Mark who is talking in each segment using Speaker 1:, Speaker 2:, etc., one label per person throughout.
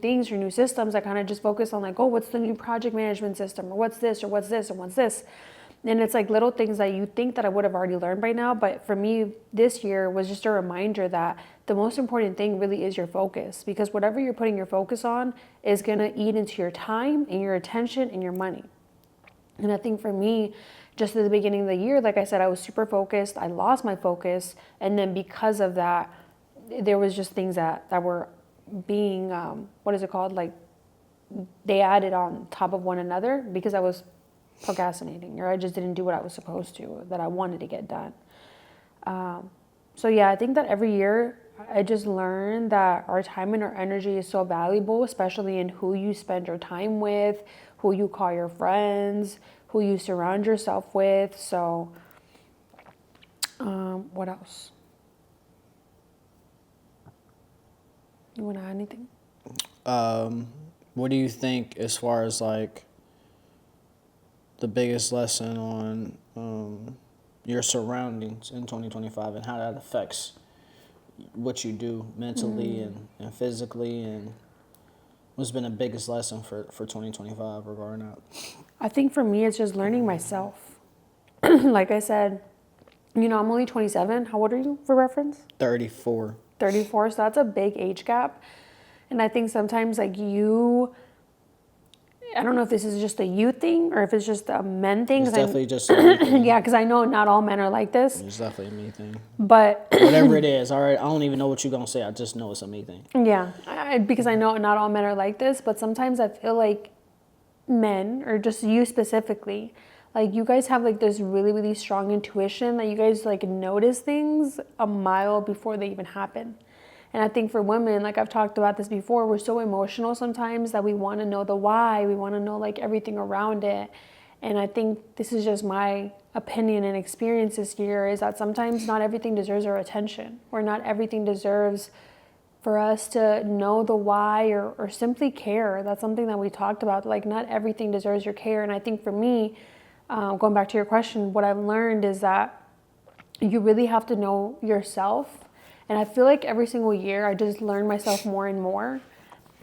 Speaker 1: things or new systems. I kind of just focus on like, oh, what's the new project management system, or what's this, or what's this, or what's this. And it's like little things that you think that I would have already learned by now. But for me, this year was just a reminder that the most important thing really is your focus, because whatever you're putting your focus on is going to eat into your time and your attention and your money. And I think for me, just at the beginning of the year, like I said, I was super focused. I lost my focus. And then because of that, there was just things that were being, what is it called? Like they added on top of one another because I was procrastinating, or I just didn't do what I was supposed to, that I wanted to get done. So yeah, I think that every year I just learned that our time and our energy is so valuable, especially in who you spend your time with, who you call your friends, who you surround yourself with. So what else? You want to add anything?
Speaker 2: What do you think as far as like the biggest lesson on your surroundings in 2025 and how that affects what you do mentally and physically, and what's been the biggest lesson for 2025 regarding that?
Speaker 1: I think for me, it's just learning myself. Like I said, I'm only 27. How old are you for reference?
Speaker 2: 34.
Speaker 1: 34. So that's a big age gap. And I think sometimes like I don't know if this is just a you thing or if it's just a men thing.
Speaker 2: It's definitely just a me thing.
Speaker 1: Yeah, because I know not all men are like this.
Speaker 2: It's definitely a me thing.
Speaker 1: But
Speaker 2: whatever it is, all right, I don't even know what you're going to say. I just know it's a me thing.
Speaker 1: Yeah, because I know not all men are like this. But sometimes I feel like men, or just you specifically, like you guys have like this really, really strong intuition that you guys like notice things a mile before they even happen. And I think for women, like I've talked about this before, we're so emotional sometimes that we want to know the why. We want to know like everything around it. And I think this is just my opinion and experience this year, is that sometimes not everything deserves our attention, or not everything deserves for us to know the why, or simply care. That's something that we talked about. Like not everything deserves your care. And I think for me, going back to your question, what I've learned is that you really have to know yourself. And I feel like every single year I just learn myself more and more.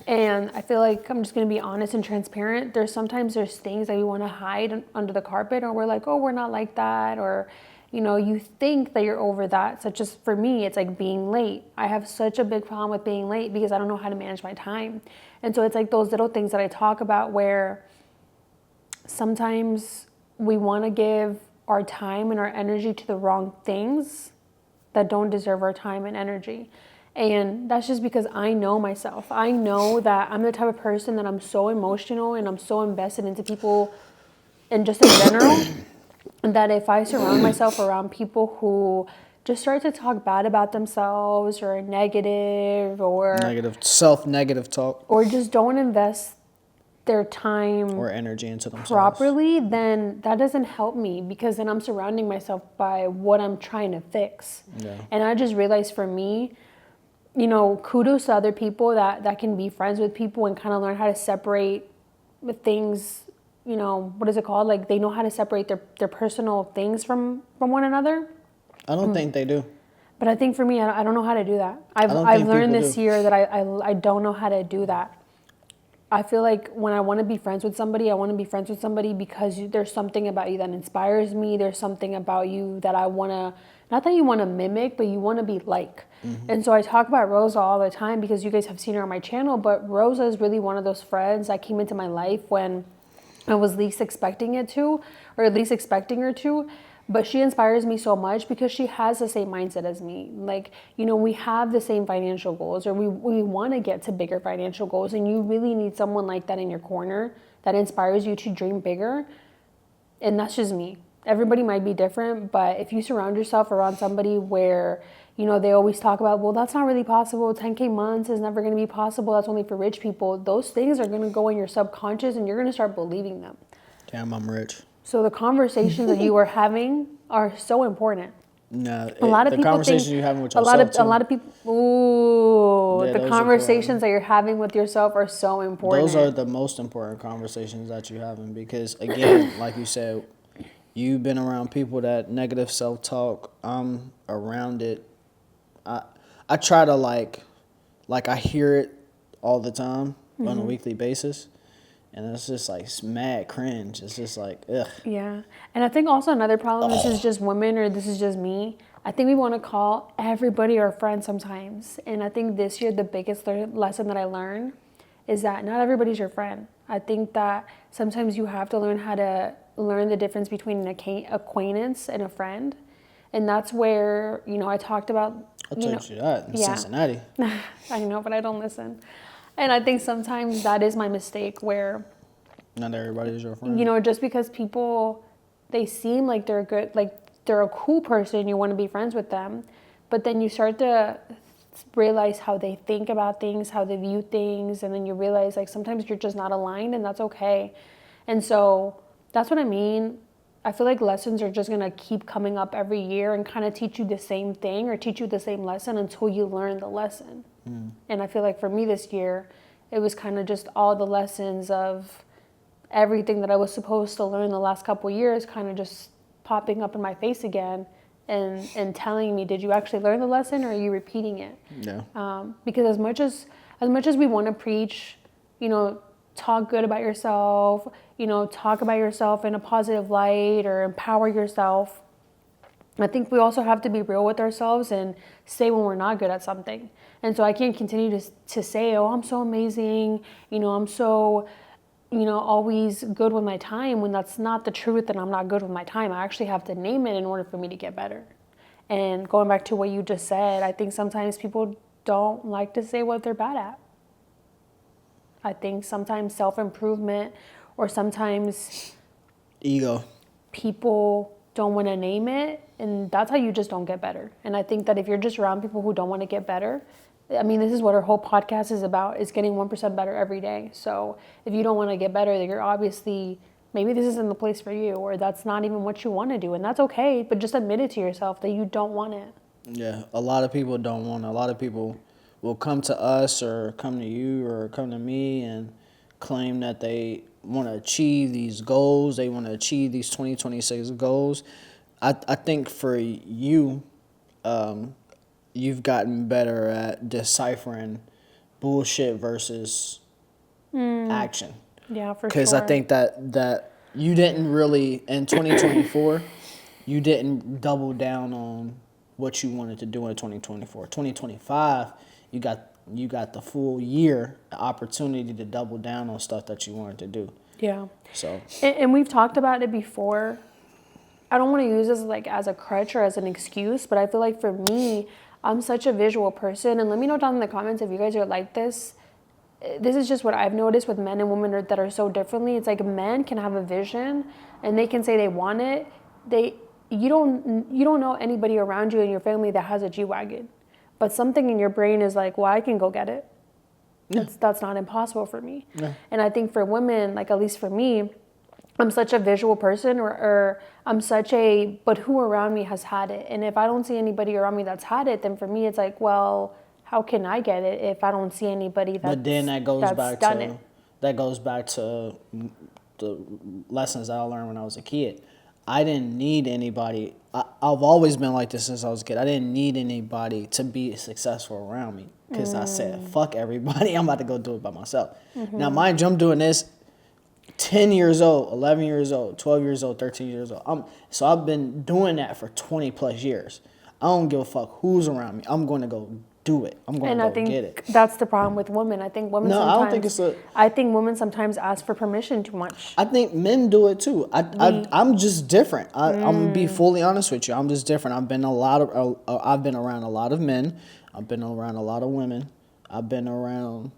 Speaker 1: And I feel like I'm just going to be honest and transparent. There's things that we want to hide under the carpet, or we're like, oh, we're not like that. Or, you think that you're over that. Such as for me, it's like being late. I have such a big problem with being late because I don't know how to manage my time. And so it's like those little things that I talk about where sometimes we want to give our time and our energy to the wrong things that don't deserve our time and energy. And that's just because I know myself. I know that I'm the type of person that I'm so emotional and I'm so invested into people and just in general, that if I surround myself around people who just start to talk bad about themselves, or negative, or
Speaker 2: self-negative talk,
Speaker 1: or just don't invest their time
Speaker 2: or energy into themselves
Speaker 1: properly, then that doesn't help me, because then I'm surrounding myself by what I'm trying to fix.
Speaker 2: Yeah.
Speaker 1: And I just realized for me, kudos to other people that can be friends with people and kind of learn how to separate things, what is it called? Like they know how to separate their personal things from one another.
Speaker 2: I don't think they do.
Speaker 1: But I think for me, I don't know how to do that. I've learned this year that I don't know how to do that. I feel like when I want to be friends with somebody, I want to be friends with somebody because there's something about you that inspires me. There's something about you that I want to, not that you want to mimic, but you want to be like. Mm-hmm. And so I talk about Rosa all the time because you guys have seen her on my channel, but Rosa is really one of those friends that came into my life when I was least expecting it to, or at least expecting her to. But she inspires me so much because she has the same mindset as me. Like, we have the same financial goals, or we want to get to bigger financial goals. And you really need someone like that in your corner that inspires you to dream bigger. And that's just me. Everybody might be different, but if you surround yourself around somebody where, they always talk about, well, that's not really possible. 10K months is never going to be possible. That's only for rich people. Those things are going to go in your subconscious and you're going to start believing them.
Speaker 2: Damn, I'm rich.
Speaker 1: So the conversations that you are having are so important.
Speaker 2: No,
Speaker 1: a lot of
Speaker 2: the
Speaker 1: people
Speaker 2: conversations
Speaker 1: think,
Speaker 2: you're having with yourself
Speaker 1: a lot of people. Ooh,
Speaker 2: yeah,
Speaker 1: the conversations that you're having with yourself are so important.
Speaker 2: Those are the most important conversations that you're having because, again, like you said, you've been around people that negative self-talk. I'm around it. I try to like I hear it all the time, on a weekly basis. And it's just like mad cringe. It's just like, ugh.
Speaker 1: Yeah. And I think also another problem, this is just women or this is just me. I think we want to call everybody our friend sometimes. And I think this year the biggest lesson that I learned is that not everybody's your friend. I think that sometimes you have to learn how to learn the difference between an acquaintance and a friend. And that's where, I talked about,
Speaker 2: I told you that in Cincinnati.
Speaker 1: I know, but I don't listen. And I think sometimes that is my mistake where,
Speaker 2: not everybody is your friend.
Speaker 1: just because people, they seem like they're good, like they're a cool person, you want to be friends with them, but then you start to realize how they think about things, how they view things, and then you realize like sometimes you're just not aligned, and that's okay. And so that's what I mean. I feel like lessons are just going to keep coming up every year and kind of teach you the same thing or teach you the same lesson until you learn the lesson. And I feel like for me this year, it was kind of just all the lessons of everything that I was supposed to learn the last couple of years kind of just popping up in my face again and telling me, did you actually learn the lesson or are you repeating it?
Speaker 2: Yeah.
Speaker 1: Because as much as we want to preach, talk good about yourself, talk about yourself in a positive light or empower yourself, I think we also have to be real with ourselves and say when we're not good at something. And so I can't continue to say, oh, I'm so amazing, I'm so, always good with my time, when that's not the truth and I'm not good with my time. I actually have to name it in order for me to get better. And going back to what you just said, I think sometimes people don't like to say what they're bad at. I think sometimes self-improvement or sometimes
Speaker 2: Ego.
Speaker 1: People don't want to name it, and that's how you just don't get better. And I think that if you're just around people who don't want to get better, I mean, this is what our whole podcast is about, is getting 1% better every day. So if you don't want to get better, then you're obviously, maybe this isn't the place for you, or that's not even what you want to do. And that's okay, but just admit it to yourself that you don't want it.
Speaker 2: Yeah, a lot of people don't want it. A lot of people will come to us or come to you or come to me and claim that they want to achieve these goals. They want to achieve these 2026 goals. I think for you, you've gotten better at deciphering bullshit versus action.
Speaker 1: Yeah, for sure.
Speaker 2: Because I think that you didn't really, in 2024, you didn't double down on what you wanted to do in 2024. 2025, you got the full year, the opportunity to double down on stuff that you wanted to do.
Speaker 1: Yeah.
Speaker 2: So.
Speaker 1: And we've talked about it before. I don't want to use this as a crutch or as an excuse, but I feel like for me, I'm such a visual person. And let me know down in the comments if you guys are like this. This is just what I've noticed with men and women that are so differently. It's like men can have a vision and they can say they want it. You don't know anybody around you in your family that has a G-Wagon. But something in your brain is like, well, I can go get it. Yeah. That's not impossible for me. Yeah. And I think for women, like at least for me, I'm such a visual person or I'm but who around me has had it? And if I don't see anybody around me that's had it, then for me it's like, well, how can I get it if I don't see anybody that's
Speaker 2: But then that goes back to the lessons that I learned when I was a kid. I didn't need anybody. I've always been like this since I was a kid. I didn't need anybody to be successful around me because I said, fuck everybody. I'm about to go do it by myself. Mm-hmm. Now, mind you, I'm doing this 10 years old, 11 years old, 12 years old, 13 years old. So I've been doing that for 20 plus years. I don't give a fuck who's around me. I'm going to go do it. I'm going to go get it.
Speaker 1: That's the problem with women. I think women I think women sometimes ask for permission too much.
Speaker 2: I think men do it too. I'm just different. I'm going to be fully honest with you. I'm just different. I've been around a lot of men. I've been around a lot of women. I've been around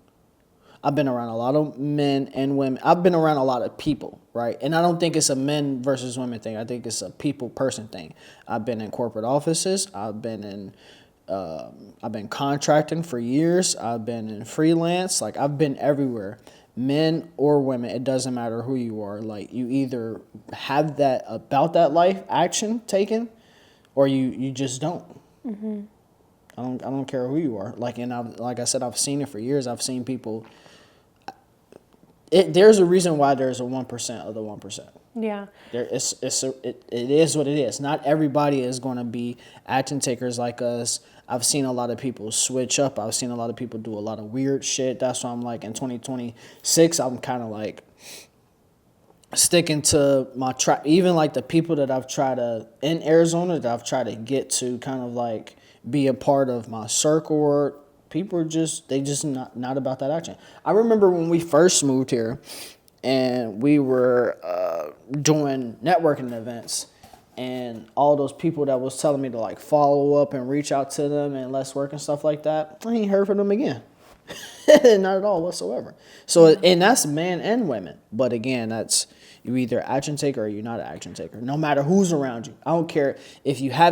Speaker 2: a lot of men and women. I've been around a lot of people, right? And I don't think it's a men versus women thing. I think it's a people-person thing. I've been in corporate offices. I've been contracting for years. I've been in freelance. Like, I've been everywhere. Men or women, it doesn't matter who you are. Like, you either have that about that life action taken, or you just don't. Mm-hmm. I don't care who you are. Like I said, I've seen it for years. I've seen people. There's a reason why there's a 1% of the 1%.
Speaker 1: Yeah.
Speaker 2: It is what it is. Not everybody is going to be action takers like us. I've seen a lot of people switch up. I've seen a lot of people do a lot of weird shit. That's why I'm like, in 2026, I'm kind of like sticking to my track. Even like the people that I've tried to, in Arizona, that I've tried to get to kind of like be a part of my circle, or people are just, they just not about that action. I remember when we first moved here and we were doing networking events, and all those people that was telling me to like follow up and reach out to them and let's work and stuff like that, I ain't heard from them again. Not at all whatsoever. So, and that's men and women. But again, that's, you either action taker or you're not an action taker. No matter who's around you. I don't care if you haven't